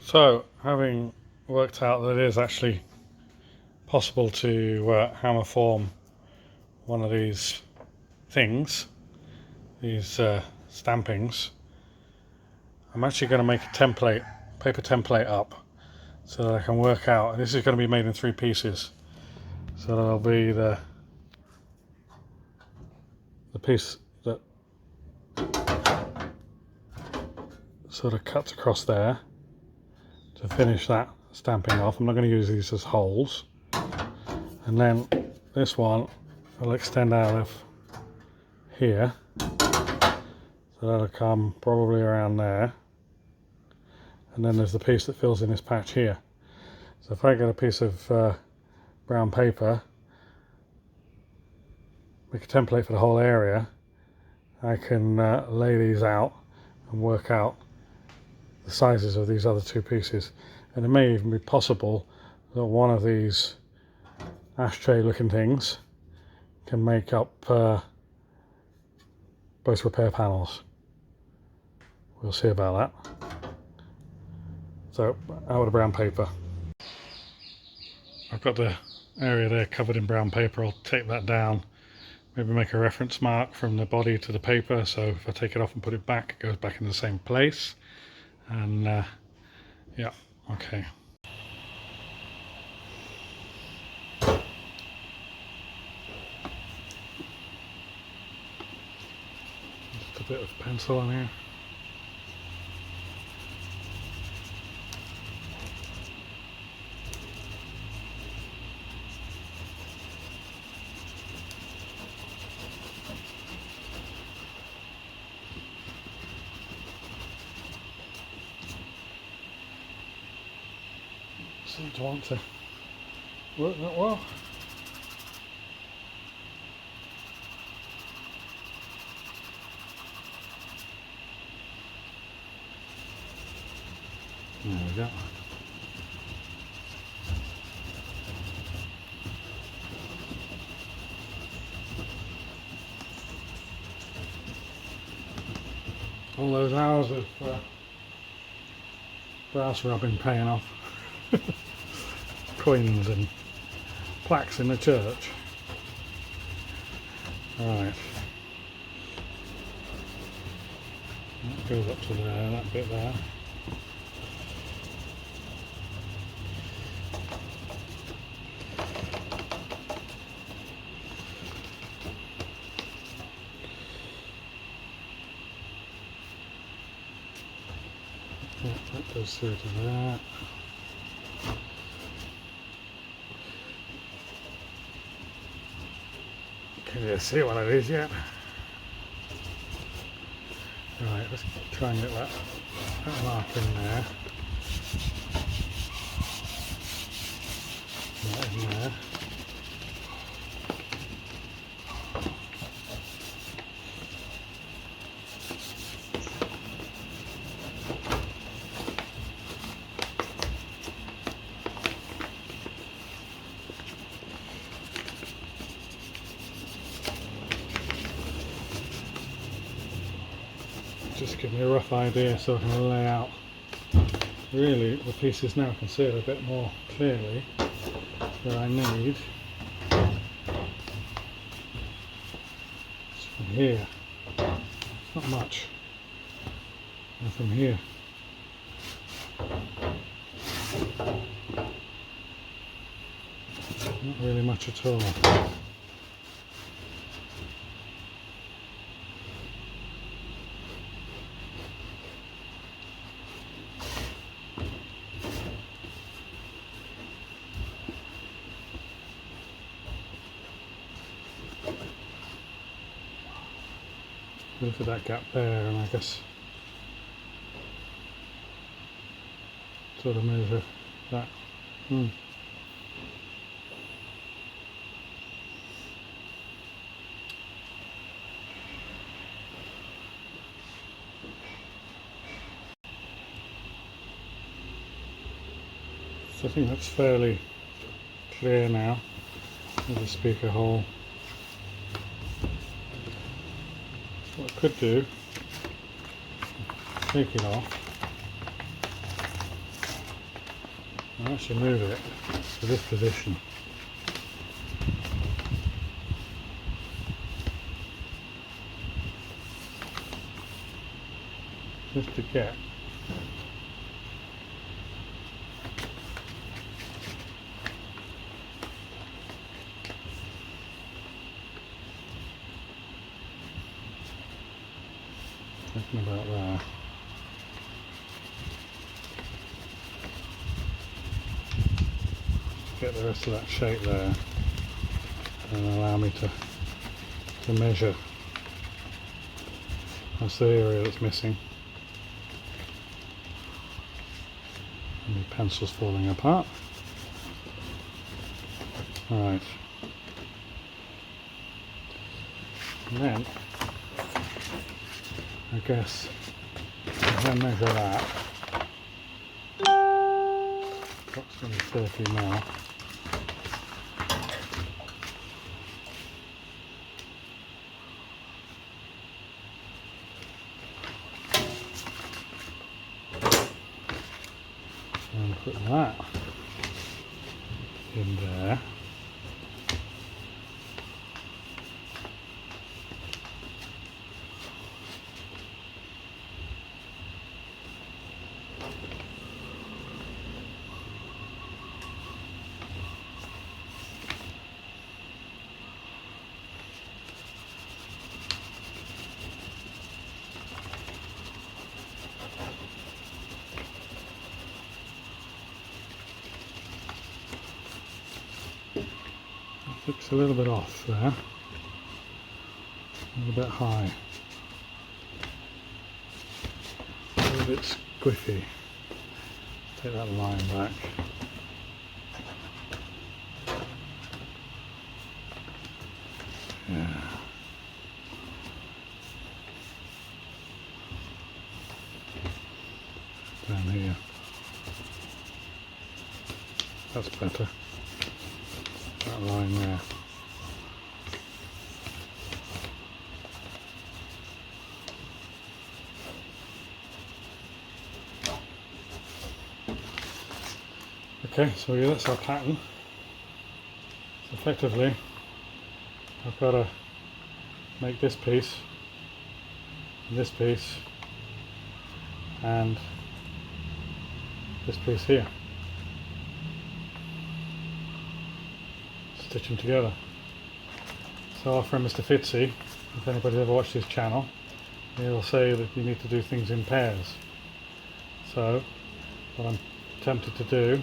So, having worked out that it is actually possible to hammerform one of these things, these stampings, I'm actually going to make a template, paper template up, so that I can work out, and this is going to be made in 3 pieces, so that'll be the piece that sort of cuts across there to finish that stamping off. I'm not going to use these as holes. And then this one will extend out of here, so that'll come probably around there. And then there's the piece that fills in this patch here. So if I get a piece of brown paper, make a template for the whole area, I can lay these out and work out the sizes of these other 2 pieces. And it may even be possible that one of these ashtray looking things can make up both repair panels. We'll see about that. So out with the brown paper. I've got the area there covered in brown paper. I'll take that down, maybe make a reference mark from the body to the paper, so if I take it off and put it back, it goes back in the same place. And yeah, okay. Just a bit of pencil on here. Seem to want to work that well. There we go. All those hours of brass rubbing paying off. Coins and plaques in the church. Right. That goes up to there, that bit there. That goes through to that. Can you see what it is yet? Right, let's try and get that mark in there. That in there. Just give me a rough idea so I can lay out really the pieces now. I can see it a bit more clearly where I need. It's from here, not much, and from here. Not really much at all. Look at that gap there, and I guess sort of measure that. So I think that's fairly clear now with the speaker hole. What I could do, take it off, I'll actually move it to this position. Just to get thinking about there. Get the rest of that shape there and allow me to measure. That's the area that's missing. And the pencil's falling apart. Right. And then I guess if I measure that, approximately 30 mil. And put that in there. Looks a little bit off there, a little bit high, a little bit squiffy. Take that line back. Yeah. Down here. That's better. That line there. Okay, so yeah, that's our pattern. So effectively, I've got to make this piece, and this piece here. Stitch them together. So our friend Mr. Fitzy, if anybody's ever watched his channel, he'll say that you need to do things in pairs. So what I'm tempted to do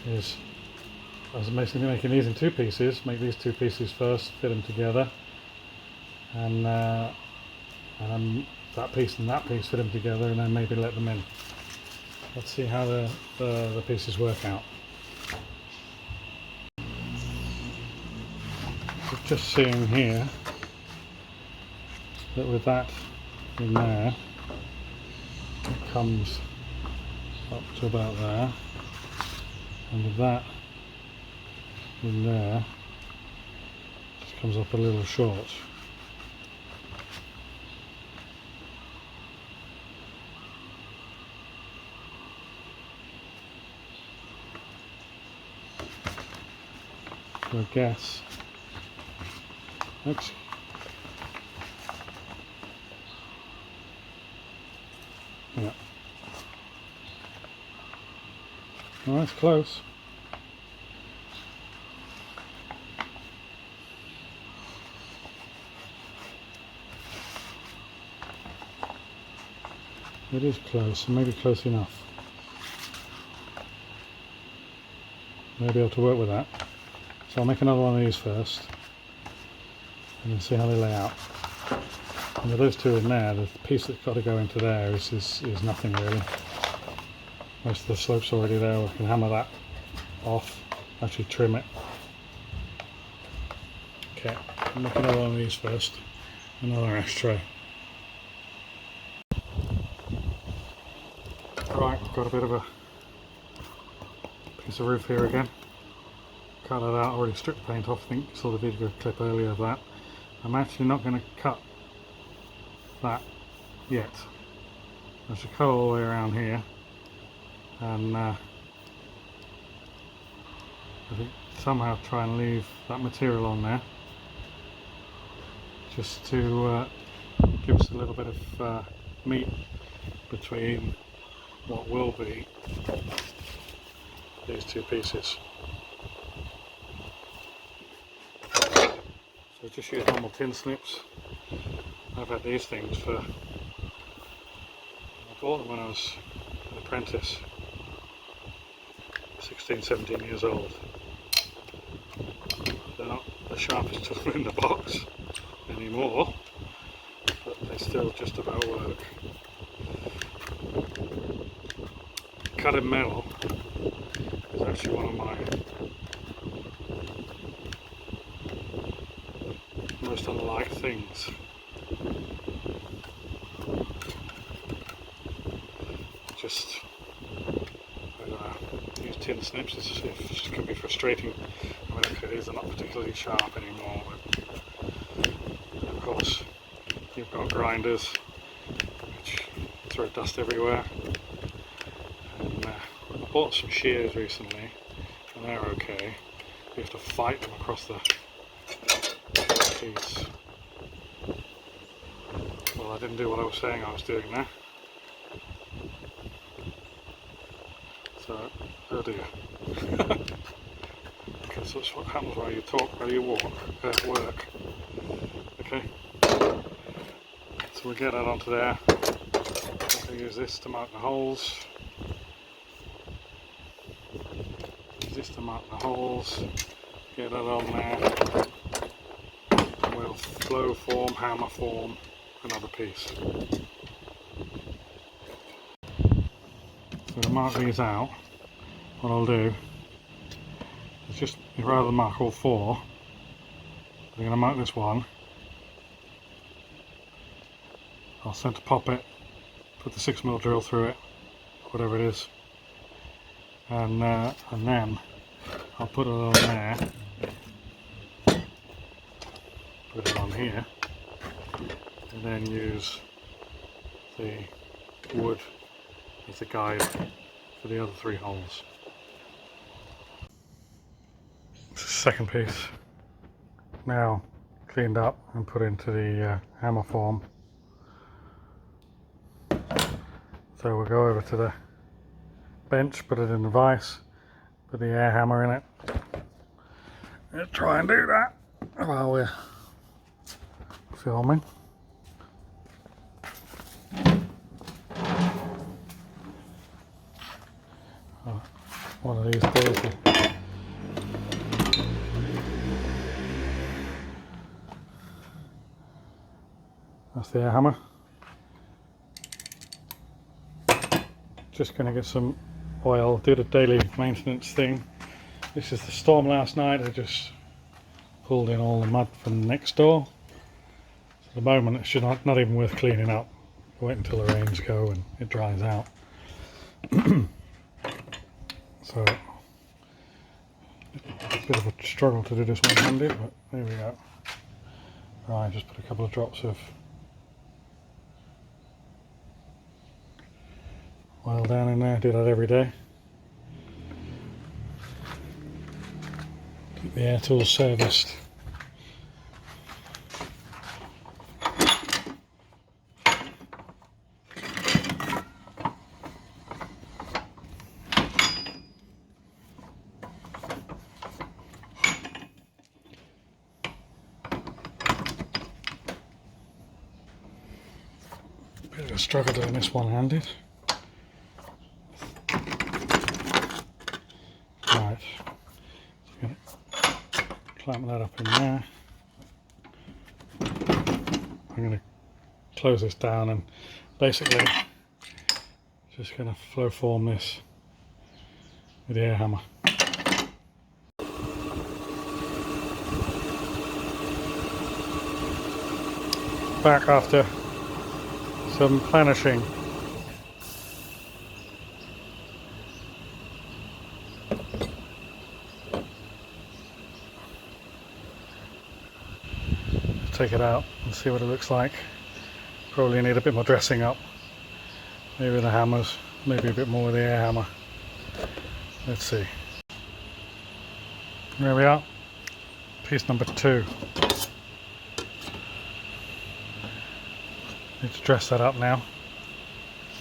is, as basically making these in two pieces, make these two pieces first, fit them together, and that piece and that piece, fit them together, and then maybe let them in. Let's see how the pieces work out. So just seeing here that with that in there, it comes up to about there, and with that in there, it just comes up a little short. So I guess, oops, yeah, well, that's close. It is close, maybe close enough. Maybe able to work with that. So I'll make another one of these first, and then see how they lay out. And with those two in there, the piece that's got to go into there is nothing really. Most of the slope's already there. We can hammer that off, actually trim it. Okay, I'll make another one of these first. Another ashtray. Right, got a bit of a piece of roof here again. Cut that out, already stripped the paint off. I think you saw the video clip earlier of that. I'm actually not going to cut that yet. I should cut all the way around here and I think somehow try and leave that material on there, just to give us a little bit of meat between what will be these two pieces. So just use normal tin snips. I've had these things for, I bought them when I was an apprentice, 16, 17 years old. They're not the sharpest tool in the box anymore, but they still just about work. Cutting metal is actually one of my most unliked things. Just, I don't know, use tin snips, it can be frustrating. I mean, okay, these are not particularly sharp anymore, but of course you've got grinders which throw dust everywhere. And I bought some shears recently and they're okay. You have to fight them across the piece. Well, I didn't do what I was saying I was doing there. So, oh dear. Because that's what happens while you talk, while you work. Okay. So we'll get that onto there. I'm going to use this to mark the holes. Use this to mark the holes. Get that on there. And we'll flow form, hammer form another piece. So to mark these out, what I'll do is just, rather than mark all four, I'm going to mark this one. I'll centre pop it, put the 6mm drill through it, whatever it is, and then I'll put it on there, put it on here, and then use the wood as a guide for the other three holes. Second piece, now cleaned up and put into the Hammerform. So we'll go over to the bench, put it in the vise, put the air hammer in it. Let's try and do that while we're filming. Oh, one of these days. That's the air hammer. Just going to get some oil, do the daily maintenance thing. This is the storm last night. I just pulled in all the mud from next door. So at the moment it should not even worth cleaning up. Wait until the rains go and it dries out. So a bit of a struggle to do this one-handed, but there we go. Right, just put a couple of drops of oil down in there, do that every day. Keep the air tools serviced. Bit of a struggle doing this one-handed. Right, so I'm going to clamp that up in there. I'm going to close this down and basically just going to flow form this with the air hammer. Back after some planishing. Take it out and see what it looks like. Probably need a bit more dressing up. Maybe the hammers, maybe a bit more with the air hammer. Let's see. There we are, piece number 2. Need to dress that up now.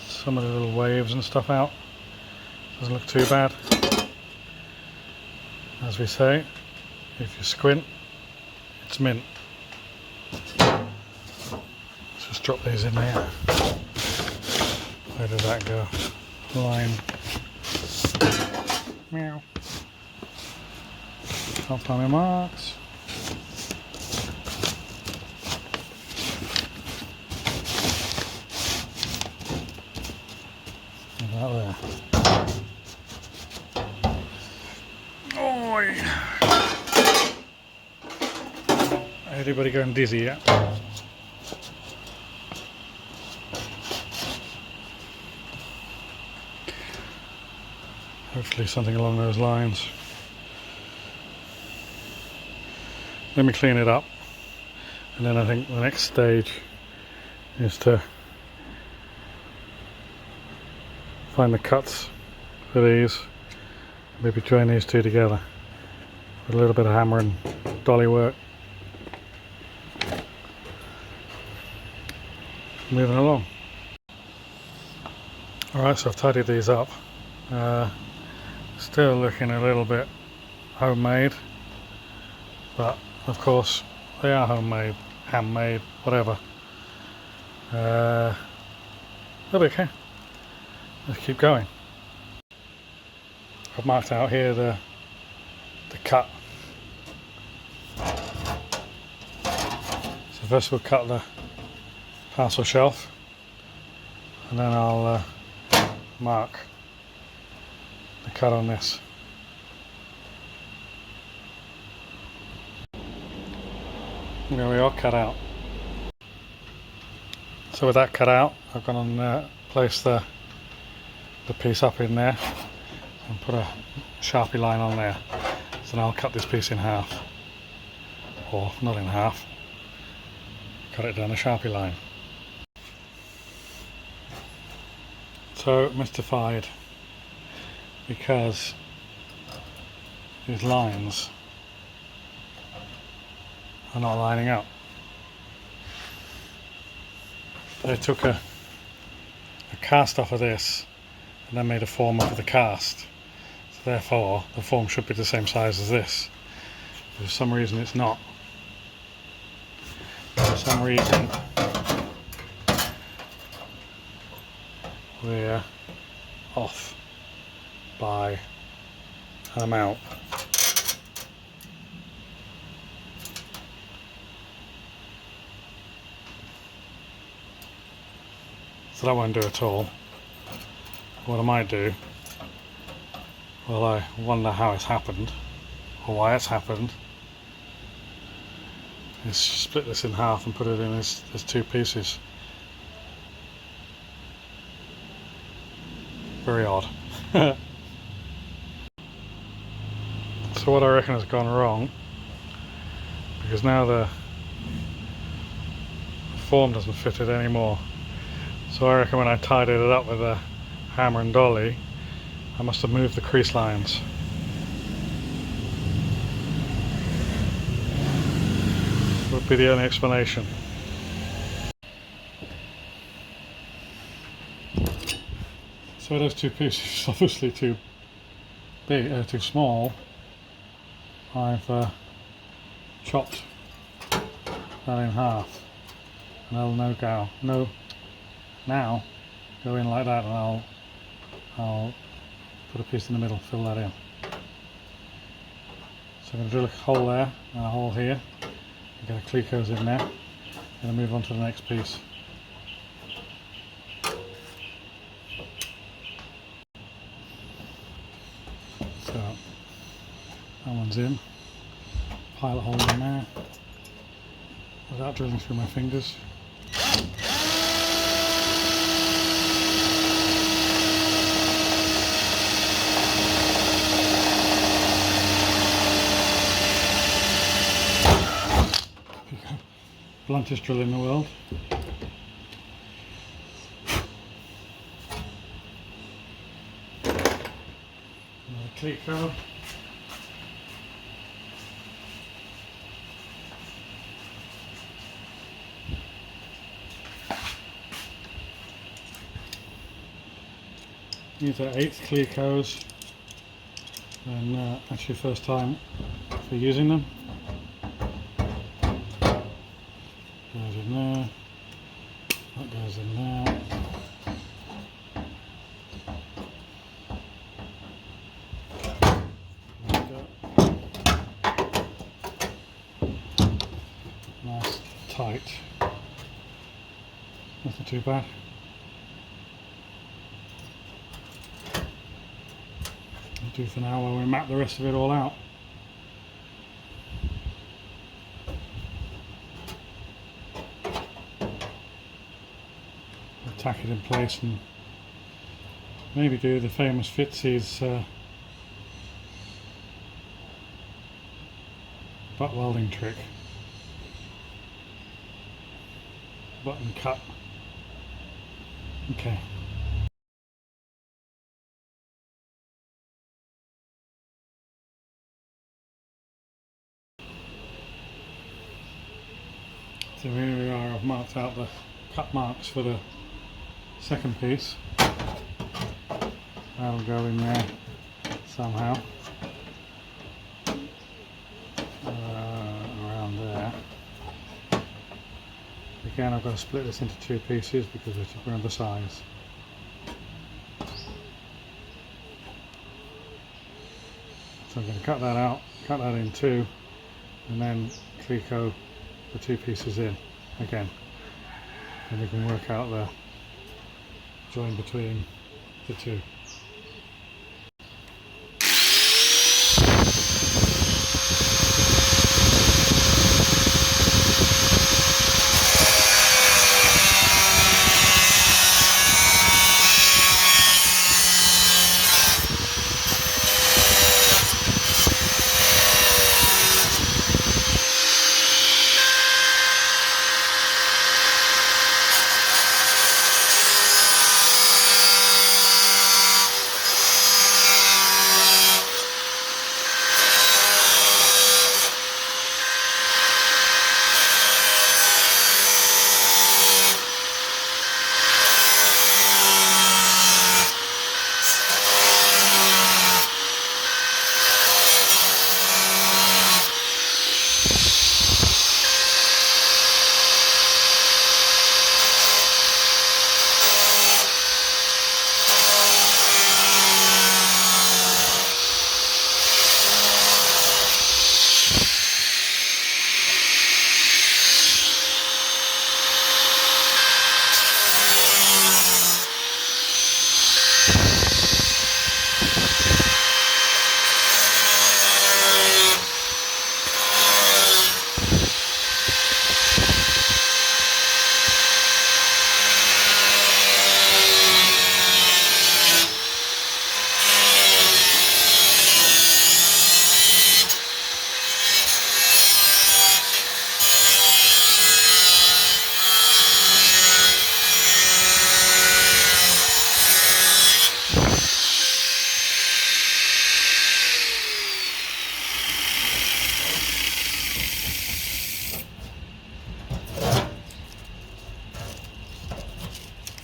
Some of the little waves and stuff out. Doesn't look too bad. As we say, if you squint, it's mint. Let's just drop these in there. Where did that go? Line. Meow. Can't find my marks. About there. Oi! Anybody going dizzy yet? Hopefully something along those lines. Let me clean it up, and then I think the next stage is to find the cuts for these, maybe join these two together with a little bit of hammer and dolly work. Moving along. Alright, so I've tidied these up. Still looking a little bit homemade, but of course they are homemade, handmade, whatever. They'll be okay. Let's keep going. I've marked out here the cut. So first we'll cut the parcel shelf, and then I'll mark the cut on this. There we are, cut out. So with that cut out, I've gone and placed the piece up in there and put a Sharpie line on there. So now I'll cut this piece in half, or not in half, cut it down a Sharpie line. So mystified because these lines are not lining up. They took a cast off of this and then made a form off of the cast. So therefore the form should be the same size as this. For some reason it's not. For some reason we're off by an amount. So that won't do at all. What I might do, well, I wonder how it's happened, or why it's happened, is split this in half and put it in as 2 pieces. Very odd. So what I reckon has gone wrong, because now the form doesn't fit it anymore. So I reckon when I tidied it up with a hammer and dolly, I must have moved the crease lines. Would be the only explanation. So those 2 pieces, obviously too big, too small. I've chopped that in half, and I'll now go in like that, and I'll put a piece in the middle, fill that in. So I'm going to drill a hole there and a hole here, and get a clecos in there, and move on to the next piece. So that one's in, pilot hole in there, without drilling through my fingers. Bluntest drill in the world. Another cleco. These are 8th Clecos, and actually first time for using them. Goes in there, that goes in there. Nice, tight. That's not too bad. I'll do for now while we map the rest of it all out. Tack it in place and maybe do the famous Fitzy's butt welding trick. Button cut. Okay. So here we are, I've marked out the cut marks for the second piece. That'll go in there somehow. Around there. Again, I've got to split this into 2 pieces because we're of the size. So I'm going to cut that out, cut that in 2, and then Cleco the 2 pieces in again. And we can work out the join between the 2.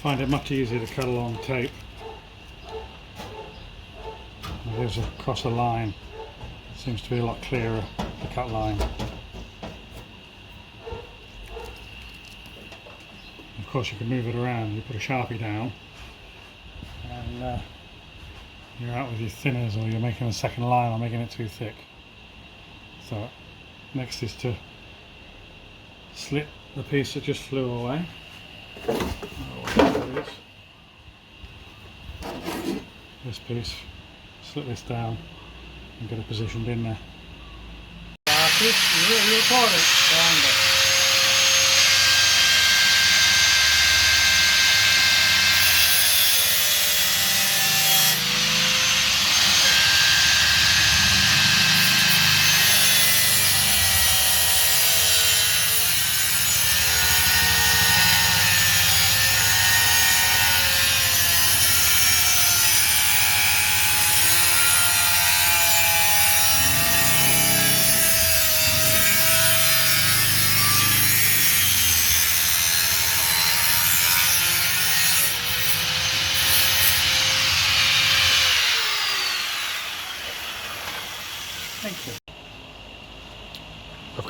Find it much easier to cut along tape. It is across a line. It seems to be a lot clearer, the cut line. Of course you can move it around. You put a Sharpie down and you're out with your thinners, or you're making a second line or making it too thick. So next is to slit the piece that just flew away. This piece, slit this down and get it positioned in there. You record it.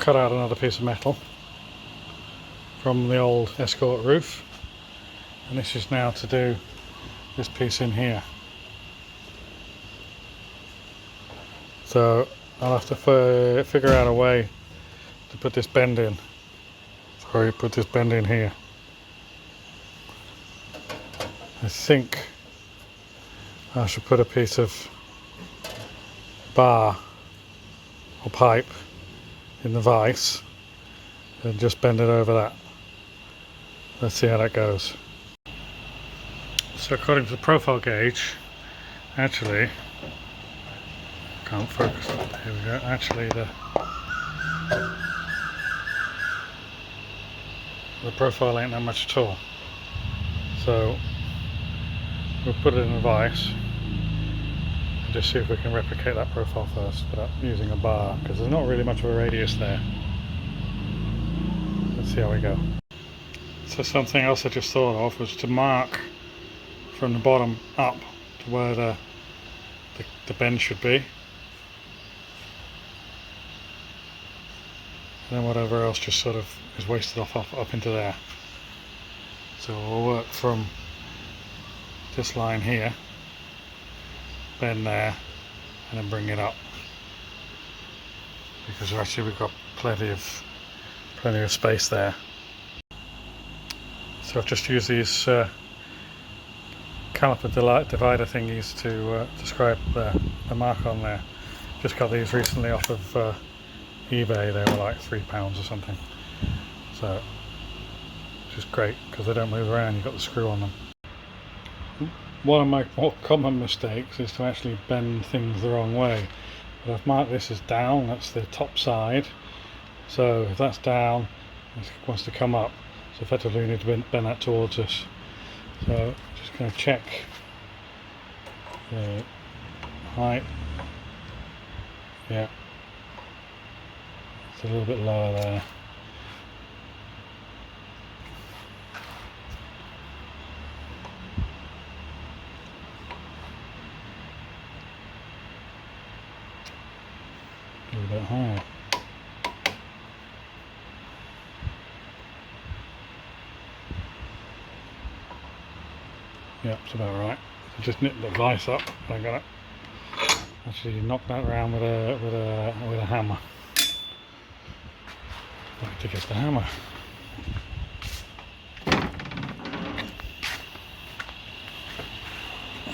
cut out another piece of metal from the old Escort roof, and this is now to do this piece in here. So I'll have to figure out a way to put this bend in. Sorry, put this bend in here. I think I should put a piece of bar or pipe in the vise and just bend it over that. Let's see how that goes. So according to the profile gauge, actually, can't focus, here we go, actually the profile ain't that much at all. So we'll put it in the vise and just see if we can replicate that profile first without using a bar, because there's not really much of a radius there. Let's see how we go. So something else I just thought of was to mark from the bottom up to where the bend should be, and then whatever else just sort of is wasted off up into there. So we'll work from this line here, bend there, and then bring it up, because actually we've got plenty of space there. So I've just used these caliper divider thingies to describe the mark on there. Just got these recently off of eBay. They were like £3 or something. So, which is great because they don't move around. You've got the screw on them. One of my more common mistakes is to actually bend things the wrong way. But I've marked this as down. That's the top side. So if that's down, it wants to come up. So effectively we need to bend that towards us. So just going to check the height. Yeah, it's a little bit lower there. A little bit higher. Yeah, it's about right. I just nipped the vise up. I got it. Actually, knock that around with a hammer. I have to get the hammer.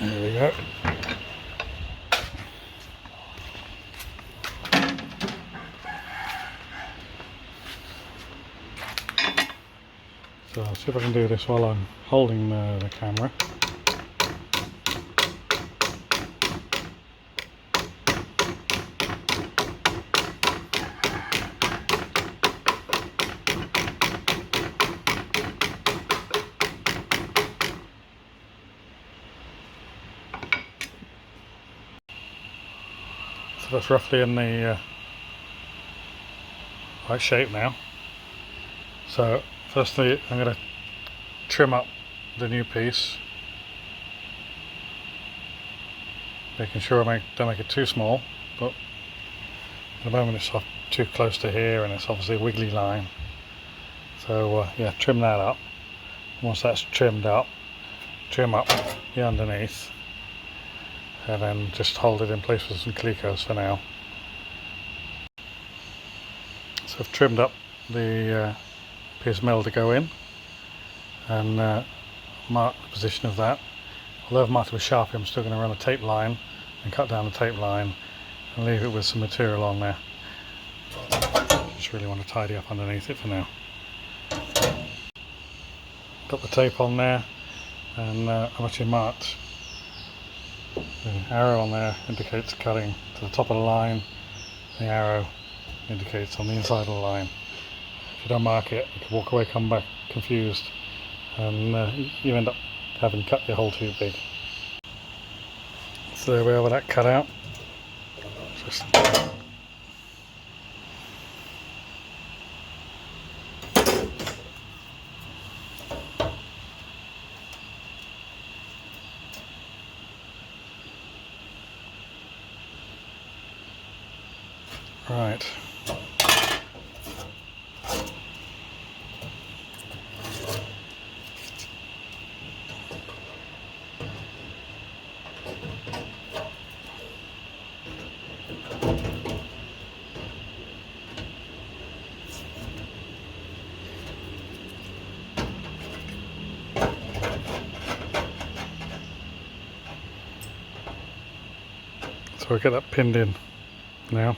There we go. So I'll see if I can do this while I'm holding the camera. So that's roughly in the right shape now. So firstly I'm going to trim up the new piece, making sure I don't make it too small, but at the moment it's too close to here and it's obviously a wiggly line. So yeah, trim that up. Once that's trimmed up, trim up the underneath, and then just hold it in place with some Clecos for now. So I've trimmed up the piece of metal to go in and mark the position of that. Although I've marked it with Sharpie, I'm still going to run a tape line and cut down the tape line and leave it with some material on there. Just really want to tidy up underneath it for now. Got the tape on there, and I've actually marked the arrow on there, indicates cutting to the top of the line. The arrow indicates on the inside of the line. If you don't mark it, you can walk away, come back confused, and you end up having cut your hole too big. So there we are with that cut out. Just right. So I get that pinned in now.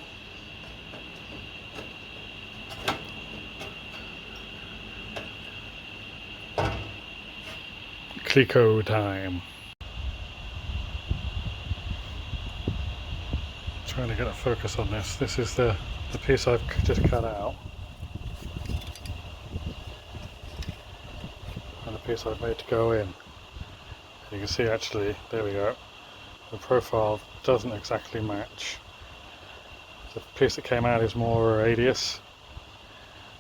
Clico time. Trying to get a focus on this. This is the piece I've just cut out. And the piece I've made to go in. You can see actually, there we go, the profile doesn't exactly match. The piece that came out is more radius.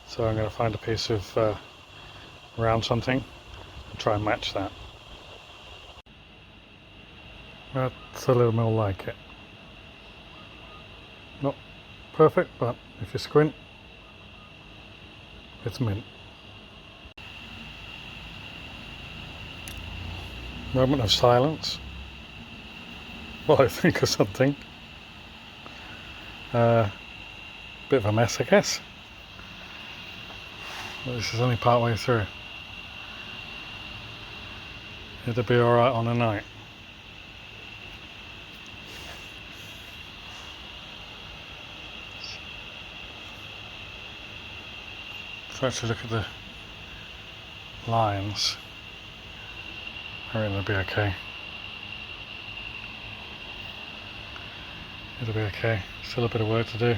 So I'm going to find a piece of round something and try and match that. That's a little more like it. Not perfect, but if you squint, it's mint. Moment of silence while I think of something. Bit of a mess, I guess. But this is only part way through. It'll be alright on a night. So actually look at the lines. I reckon it'll be okay. It'll be okay. Still a bit of work to do.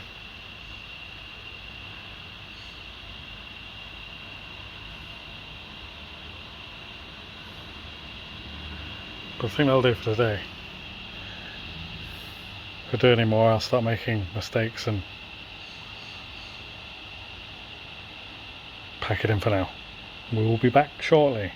But I think that'll do for today. If I do any more, I'll start making mistakes and pack it in for now. We will be back shortly.